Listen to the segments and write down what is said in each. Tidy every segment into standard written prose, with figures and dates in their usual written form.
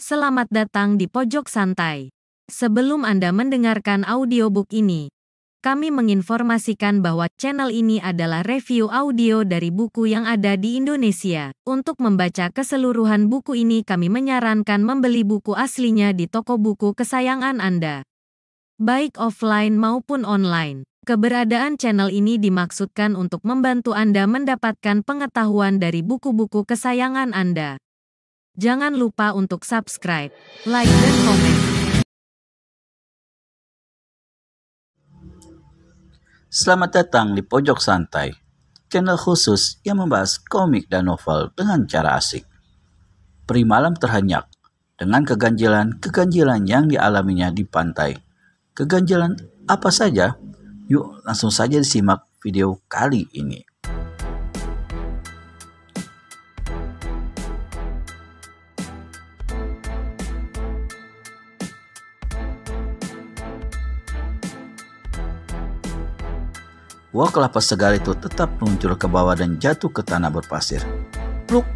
selamat datang di Pojok Santai. Sebelum Anda mendengarkan audiobook ini, kami menginformasikan bahwa channel ini adalah review audio dari buku yang ada di Indonesia. Untuk membaca keseluruhan buku ini kami menyarankan membeli buku aslinya di toko buku kesayangan Anda, baik offline maupun online. Keberadaan channel ini dimaksudkan untuk membantu Anda mendapatkan pengetahuan dari buku-buku kesayangan Anda. Jangan lupa untuk subscribe, like, dan komen. Selamat datang di Pojok Santai, channel khusus yang membahas komik dan novel dengan cara asik. Peri malam terhenyak dengan keganjilan yang dialaminya di pantai. Keganjilan apa saja? Yuk langsung saja disimak video kali ini. Buah kelapa segar itu tetap meluncur ke bawah dan jatuh ke tanah berpasir. Pluk!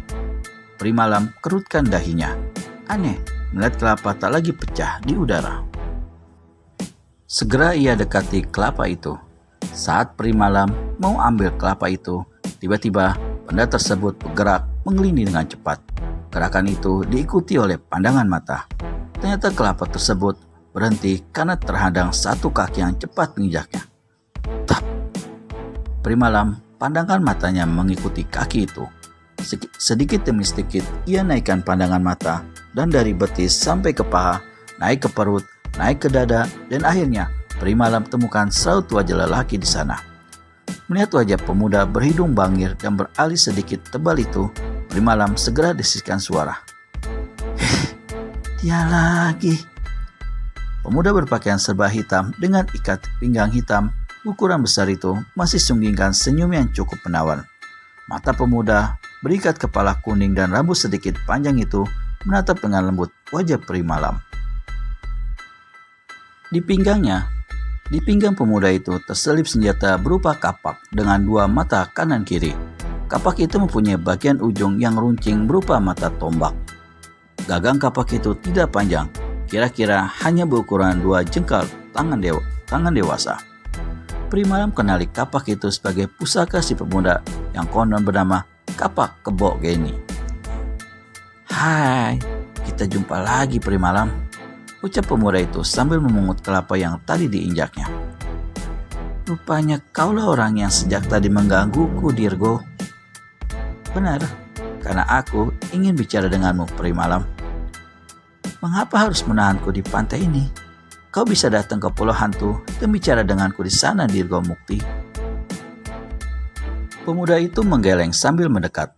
Peri malam kerutkan dahinya. Aneh, melihat kelapa tak lagi pecah di udara. Segera ia dekati kelapa itu. Saat peri malam mau ambil kelapa itu, tiba-tiba benda tersebut bergerak mengelinding dengan cepat. Gerakan itu diikuti oleh pandangan mata. Ternyata kelapa tersebut berhenti karena terhadang satu kaki yang cepat menginjaknya. Peri malam pandangkan matanya mengikuti kaki itu. Sedikit demi sedikit ia naikkan pandangan mata dan dari betis sampai ke paha, naik ke perut, naik ke dada, dan akhirnya peri malam temukan saut wajah lelaki di sana. Melihat wajah pemuda berhidung bangir dan beralis sedikit tebal itu, peri malam segera desiskan suara. Dia lagi. Pemuda berpakaian serba hitam dengan ikat pinggang hitam ukuran besar itu masih sunggingkan senyum yang cukup menawan. Mata pemuda berikat kepala kuning dan rambut sedikit panjang itu menatap dengan lembut wajah peri malam. Di pinggang pemuda itu terselip senjata berupa kapak dengan dua mata kanan kiri. Kapak itu mempunyai bagian ujung yang runcing berupa mata tombak. Gagang kapak itu tidak panjang, kira-kira hanya berukuran 2 jengkal tangan dewasa. Peri malam kenali kapak itu sebagai pusaka si pemuda yang konon bernama Kapak Kebo Geni. Hai, kita jumpa lagi peri malam, ucap pemuda itu sambil memungut kelapa yang tadi diinjaknya. Rupanya kaulah orang yang sejak tadi menggangguku, Dirgo. Benar, karena aku ingin bicara denganmu, peri malam. Mengapa harus menahanku di pantai ini? Kau bisa datang ke Pulau Hantu dan bicara denganku di sana, Dirgo Mukti. Pemuda itu menggeleng sambil mendekat.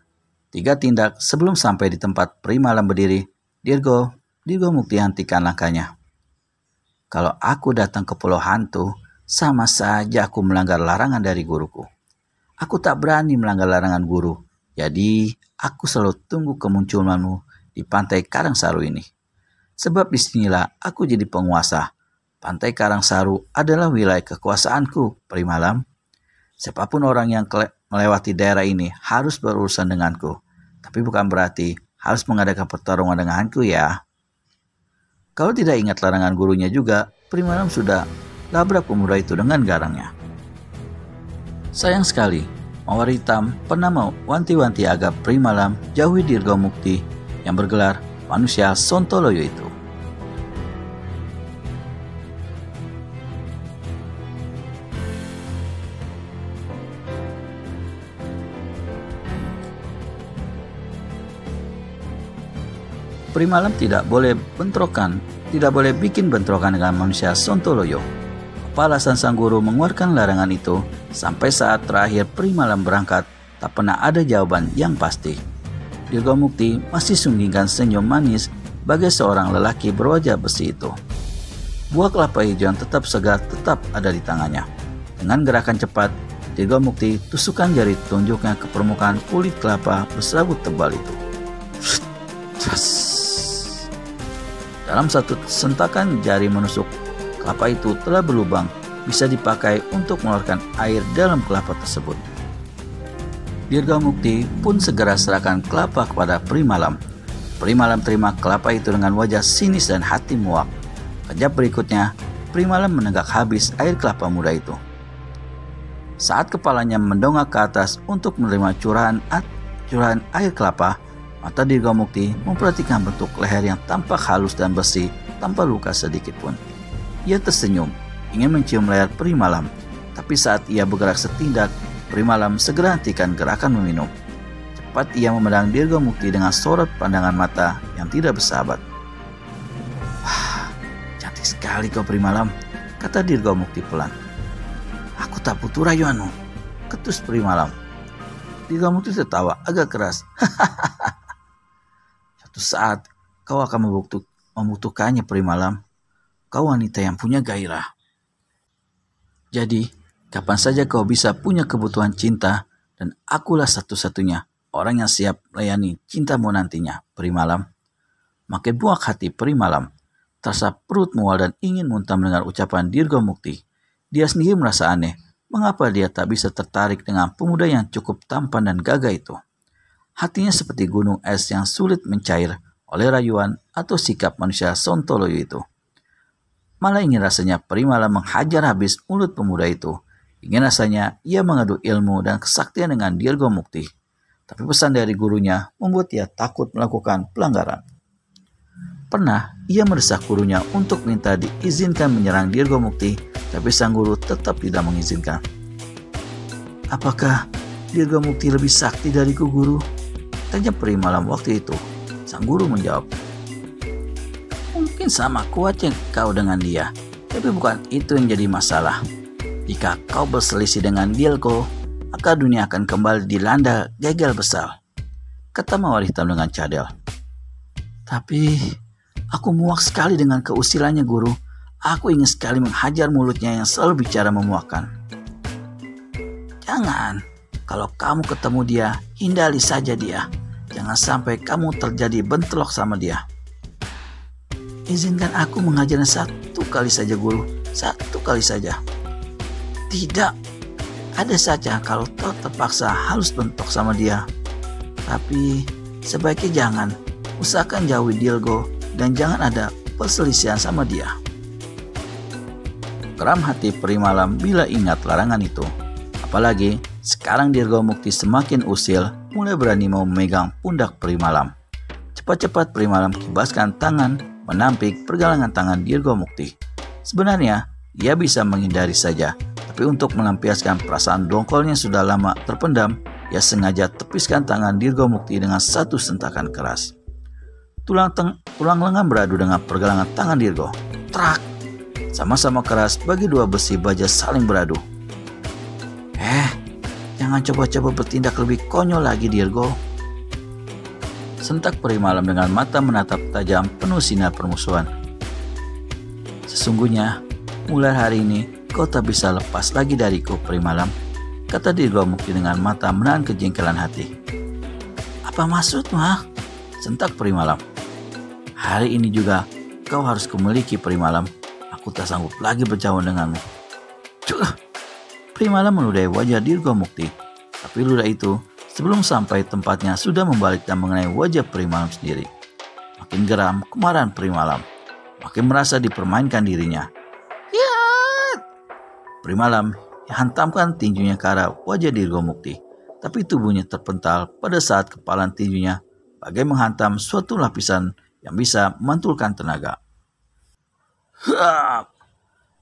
3 tindak sebelum sampai di tempat peri malam berdiri, Dirgo Mukti hentikan langkahnya. Kalau aku datang ke Pulau Hantu, sama saja aku melanggar larangan dari guruku. Aku tak berani melanggar larangan guru, jadi aku selalu tunggu kemunculanmu di pantai Karangsaru ini. Sebab disinilah aku jadi penguasa. Pantai Karangsaru adalah wilayah kekuasaanku, peri malam. Siapapun orang yang melewati daerah ini harus berurusan denganku. Tapi bukan berarti harus mengadakan pertarungan denganku ya. Kalau tidak ingat larangan gurunya juga, peri malam sudah labrak pemuda itu dengan garangnya. Sayang sekali, Mawar Hitam pernah mewanti-wanti agar peri malam jauhi Dirgo Mukti yang bergelar manusia Sontoloyo itu. Peri malam tidak boleh bikin bentrokan dengan manusia Sontoloyo. Apa alasan sang guru mengeluarkan larangan itu? Sampai saat terakhir peri malam berangkat, tak pernah ada jawaban yang pasti. Dirgo Mukti masih sunggingkan senyum manis bagai seorang lelaki berwajah besi itu. Buah kelapa hijau yang tetap segar tetap ada di tangannya. Dengan gerakan cepat, Dirgo Mukti tusukkan jari telunjuknya ke permukaan kulit kelapa berserabut tebal itu. Dalam satu sentakan jari menusuk, kelapa itu telah berlubang, bisa dipakai untuk mengeluarkan air dalam kelapa tersebut. Dirgo Mukti pun segera serahkan kelapa kepada peri malam. Peri Malam terima kelapa itu dengan wajah sinis dan hati muak. Kejap berikutnya, Peri Malam menenggak habis air kelapa muda itu. Saat kepalanya mendongak ke atas untuk menerima curahan air kelapa, mata Dirgo Mukti memperhatikan bentuk leher yang tampak halus dan bersih tanpa luka sedikit pun. Ia tersenyum, ingin mencium leher Peri Malam, tapi saat ia bergerak setindak, Peri Malam segera hentikan gerakan meminum. Cepat ia memandang Dirgo Mukti dengan sorot pandangan mata yang tidak bersahabat. "Wah, cantik sekali kau Peri Malam," kata Dirgo Mukti pelan. "Aku tak butuh rayuanmu," ketus Peri Malam. Dirgo Mukti tertawa agak keras. "Suatu saat kau akan membutuhkannya Peri Malam. Kau wanita yang punya gairah. Jadi, kapan saja kau bisa punya kebutuhan cinta, dan akulah satu-satunya orang yang siap melayani cintamu nantinya, Peri Malam." Makin muak hati Peri Malam. Terasa perut mual dan ingin muntah mendengar ucapan Dirgo Mukti. Dia sendiri merasa aneh, mengapa dia tak bisa tertarik dengan pemuda yang cukup tampan dan gagah itu. Hatinya seperti gunung es yang sulit mencair oleh rayuan atau sikap manusia sontoloyo itu. Malah ingin rasanya Peri Malam menghajar habis mulut pemuda itu. Ingin rasanya ia mengadu ilmu dan kesaktian dengan Dirgo Mukti. Tapi pesan dari gurunya membuat ia takut melakukan pelanggaran. Pernah ia mendesak gurunya untuk minta diizinkan menyerang Dirgo Mukti, tapi sang guru tetap tidak mengizinkan. "Apakah Dirgo Mukti lebih sakti dariku, guru?" tanya Peri Malam waktu itu. Sang guru menjawab, "Mungkin sama kuatnya kau dengan dia, tapi bukan itu yang jadi masalah. Jika kau berselisih dengan Dirgo, maka dunia akan kembali dilanda gagal besar," kata Mawar Hitam dengan cadel. "Tapi aku muak sekali dengan keusilannya, guru. Aku ingin sekali menghajar mulutnya yang selalu bicara memuakkan." "Jangan. Kalau kamu ketemu dia, hindari saja dia. Jangan sampai kamu terjadi bentrok sama dia." "Izinkan aku mengajarnya satu kali saja, guru. Satu kali saja." "Tidak. Ada saja kalau kau terpaksa harus bentrok sama dia. Tapi sebaiknya jangan. Usahakan jauhi Dirgo dan jangan ada perselisihan sama dia." Geram hati Peri Malam bila ingat larangan itu. Apalagi sekarang Dirgo Mukti semakin usil, mulai berani mau memegang pundak Peri Malam. Cepat-cepat Peri Malam kibaskan tangan, menampik pergelangan tangan Dirgo Mukti. Sebenarnya ia bisa menghindari saja, tapi untuk melampiaskan perasaan dongkolnya sudah lama terpendam, ia sengaja tepiskan tangan Dirgo Mukti dengan satu sentakan keras. Tulang lengan beradu dengan pergelangan tangan Dirgo. Trak! Sama-sama keras bagi dua besi baja saling beradu. Jangan coba-coba bertindak lebih konyol lagi, Dirgo," sentak Peri Malam dengan mata menatap tajam penuh sinar permusuhan. "Sesungguhnya, mulai hari ini kau tak bisa lepas lagi dariku, Peri Malam," kata Dirgo Mukti dengan mata menahan kejengkelan hati. "Apa maksudmu, ha?" sentak Peri Malam. "Hari ini juga kau harus kumiliki, Peri Malam. Aku tak sanggup lagi berjauh denganmu." Peri Malam meludahi wajah Dirgo Mukti, tapi ludah itu sebelum sampai tempatnya sudah membalik dan mengenai wajah Peri Malam sendiri. Makin geram kemarahan Peri Malam, makin merasa dipermainkan dirinya. Peri Malam hantamkan tinjunya ke arah wajah Dirgo Mukti, tapi tubuhnya terpental pada saat kepalan tinjunya bagai menghantam suatu lapisan yang bisa memantulkan tenaga.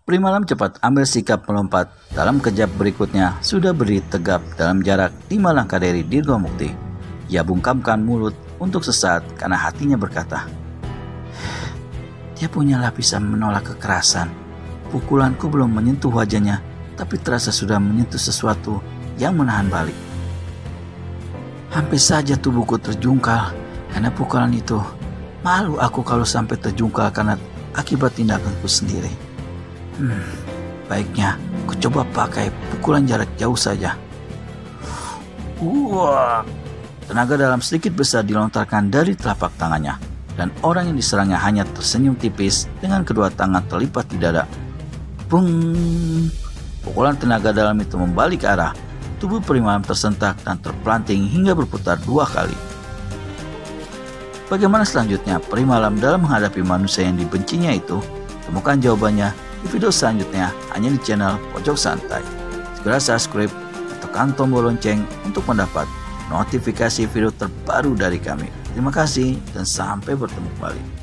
Peri Malam cepat ambil sikap melompat. Dalam kejap berikutnya sudah berdiri tegap dalam jarak 5 langkah dari Dirgo Mukti. Ia bungkamkan mulut untuk sesaat karena hatinya berkata, "Dia punya lapisan menolak kekerasan. Pukulanku belum menyentuh wajahnya, tapi terasa sudah menyentuh sesuatu yang menahan balik. Hampir saja tubuhku terjungkal karena pukulan itu. Malu aku kalau sampai terjungkal karena akibat tindakanku sendiri. Baiknya aku coba pakai pukulan jarak jauh saja." Wah! Tenaga dalam sedikit besar dilontarkan dari telapak tangannya, dan orang yang diserangnya hanya tersenyum tipis dengan kedua tangan terlipat di dada. Bung! Pukulan tenaga dalam itu membalik arah. Tubuh Peri Malam tersentak dan terpelanting hingga berputar 2 kali. Bagaimana selanjutnya Peri Malam dalam menghadapi manusia yang dibencinya itu? Temukan jawabannya di video selanjutnya hanya di channel Pojok Santai. Segera subscribe dan tekan tombol lonceng untuk mendapat notifikasi video terbaru dari kami. Terima kasih dan sampai bertemu kembali.